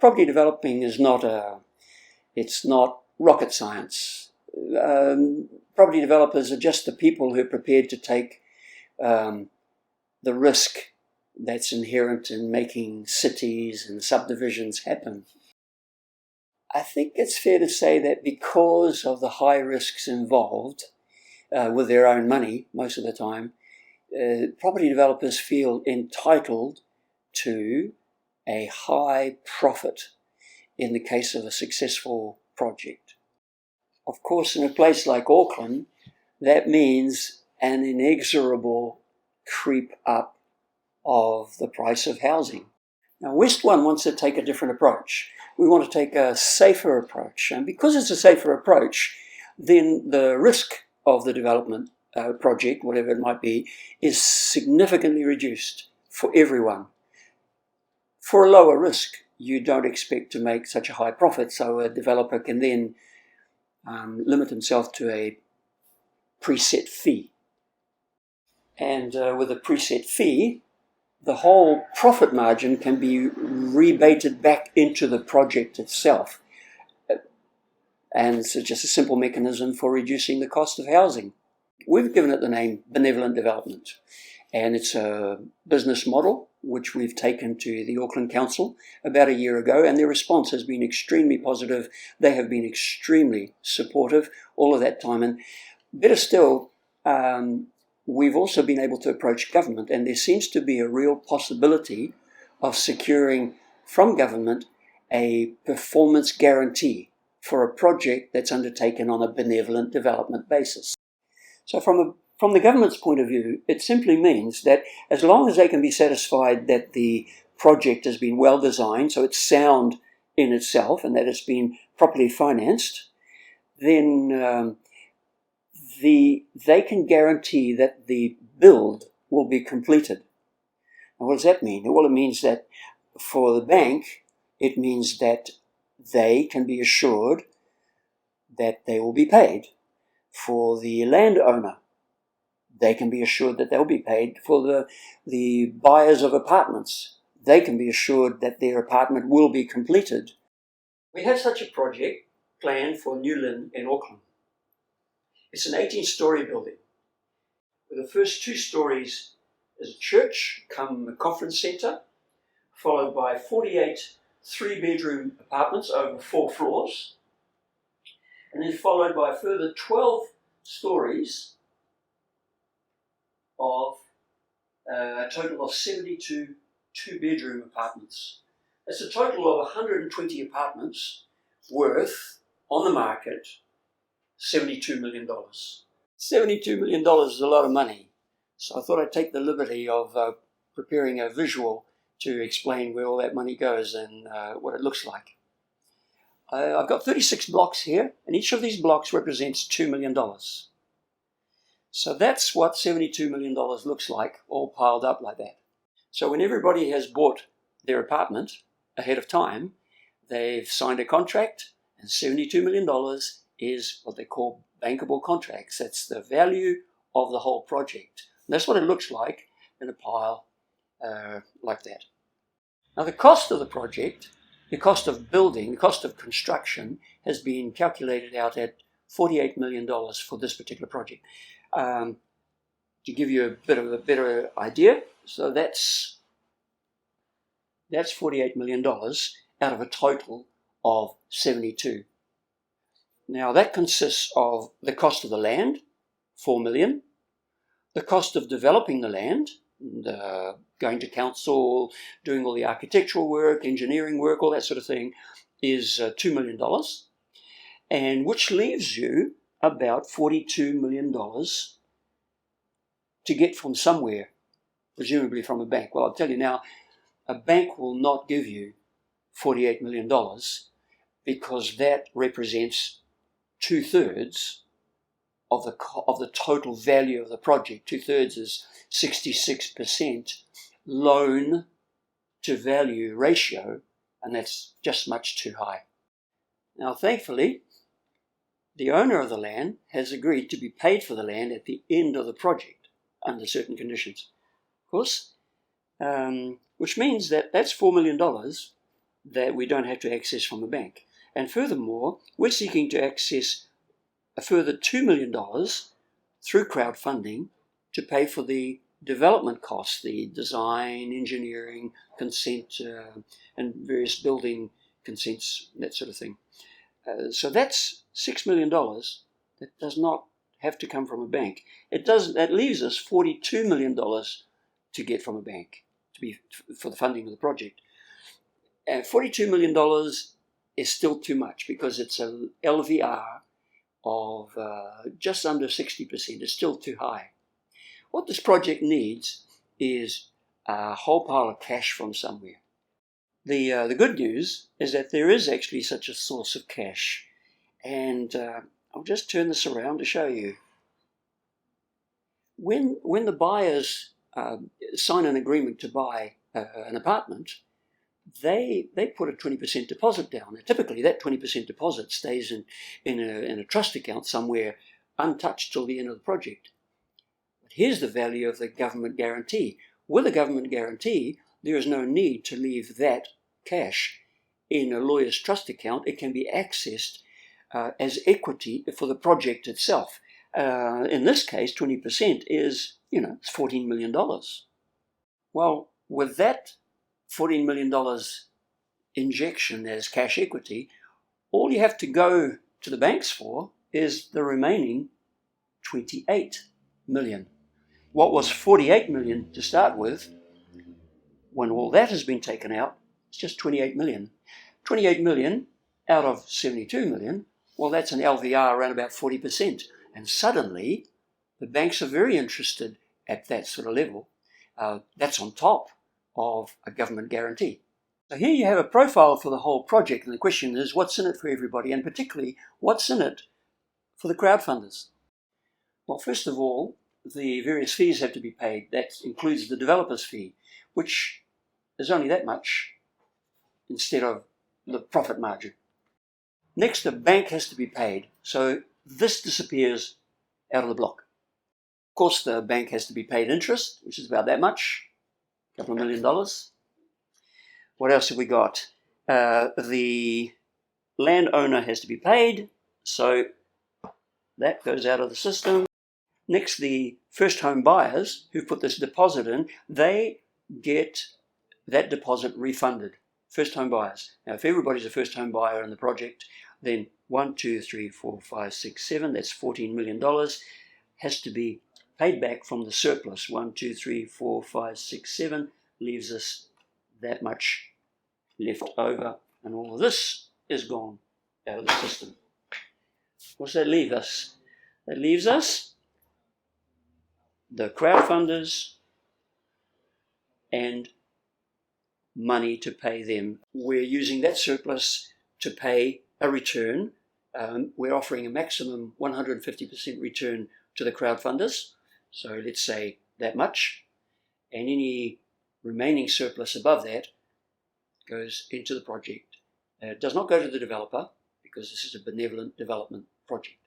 property developing is it's not rocket science. Property developers are just the people who are prepared to take the risk that's inherent in making cities and subdivisions happen. I think it's fair to say that because of the high risks involved with their own money most of the time, property developers feel entitled to a high profit in the case of a successful project. Of course, in a place like Auckland, that means an inexorable creep up of the price of housing. Now, West One wants to take a different approach. We want to take a safer approach. And because it's a safer approach, then the risk of the development project, whatever it might be, is significantly reduced for everyone. For a lower risk, you don't expect to make such a high profit, so a developer can then limit himself to a preset fee. And with a preset fee, the whole profit margin can be rebated back into the project itself. And it's just a simple mechanism for reducing the cost of housing. We've given it the name Benevolent Development. And it's a business model which we've taken to the Auckland Council about a year ago, and their response has been extremely positive. They have been extremely supportive all of that time. And better still, we've also been able to approach government, and there seems to be a real possibility of securing from government a performance guarantee for a project that's undertaken on a benevolent development basis. So from the government's point of view, it simply means that as long as they can be satisfied that the project has been well designed, so it's sound in itself and that it's been properly financed, then they can guarantee that the build will be completed. And what does that mean? Well, it means that for the bank, it means that they can be assured that they will be paid. For the landowner, they can be assured that they'll be paid. For the buyers of apartments, they can be assured that their apartment will be completed. We have such a project planned for New Lynn in Auckland. It's an 18-storey building. The first 2 stories is a church, come a conference centre, followed by 48 3-bedroom apartments over 4 floors, and then followed by a further 12 stories of a total of 72 2-bedroom apartments. That's a total of 120 apartments worth, on the market, $72 million. $72 million is a lot of money. So I thought I'd take the liberty of preparing a visual to explain where all that money goes and what it looks like. I've got 36 blocks here, and each of these blocks represents $2 million. So that's what $72 million looks like, all piled up like that. So when everybody has bought their apartment ahead of time, they've signed a contract, and $72 million is what they call bankable contracts. That's the value of the whole project. And that's what it looks like in a pile like that. Now the cost of the project, the cost of building, the cost of construction has been calculated out at $48 million for this particular project. To give you a bit of a better idea, so that's $48 million out of a total of 72. Now that consists of the cost of the land, $4 million, the cost of developing the land, going to council, doing all the architectural work, engineering work, all that sort of thing, is $2 million, and which leaves you about $42 million to get from somewhere, presumably from a bank. Well, I'll tell you now, a bank will not give you $48 million because that represents 2/3 of the total value of the project. 2/3 is 66% loan to value ratio, and that's just much too high. Now, thankfully, the owner of the land has agreed to be paid for the land at the end of the project under certain conditions, of course, which means that that's $4 million that we don't have to access from a bank. And furthermore, we're seeking to access a further $2 million through crowdfunding to pay for the development costs, the design, engineering, consent, and various building consents, that sort of thing. So that's $6 million that does not have to come from a bank. That leaves us $42 million to get from a bank for the funding of the project. And $42 million is still too much because it's an LVR of just under 60%. It's still too high. What this project needs is a whole pile of cash from somewhere. The good news is that there is actually such a source of cash. And I'll just turn this around to show you. When the buyers sign an agreement to buy an apartment, they put a 20% deposit down. Typically, that 20% deposit stays in a trust account somewhere untouched till the end of the project. But here's the value of the government guarantee. With a government guarantee, there is no need to leave that cash in a lawyer's trust account. It can be accessed as equity for the project itself. In this case, 20% is, it's $14 million. Well, with that $14 million injection as cash equity, all you have to go to the banks for is the remaining $28 million. What was $48 million to start with, when all that has been taken out, it's just $28 million. $28 million out of $72 million, well, that's an LVR around about 40%. And suddenly, the banks are very interested at that sort of level. That's on top of a government guarantee. So here you have a profile for the whole project, and the question is, what's in it for everybody, and particularly, what's in it for the crowdfunders? Well, first of all, the various fees have to be paid. That includes the developer's fee, which is only that much instead of the profit margin. Next, the bank has to be paid, so this disappears out of the block. Of course, the bank has to be paid interest, which is about that much, a couple of $1 million. What else have we got? The landowner has to be paid, so that goes out of the system. Next, the first home buyers who put this deposit in, they get that deposit refunded. First home buyers. Now, if everybody's a first home buyer in the project, then 1, 2, 3, 4, 5, 6, 7, that's $14 million, has to be paid back from the surplus. 1, 2, 3, 4, 5, 6, 7 leaves us that much left over, and all of this is gone out of the system. What's that leave us? That leaves us the crowdfunders and money to pay them. We're using that surplus to pay a return. We're offering a maximum 150% return to the crowdfunders. So let's say that much. And any remaining surplus above that goes into the project. It does not go to the developer because this is a benevolent development project.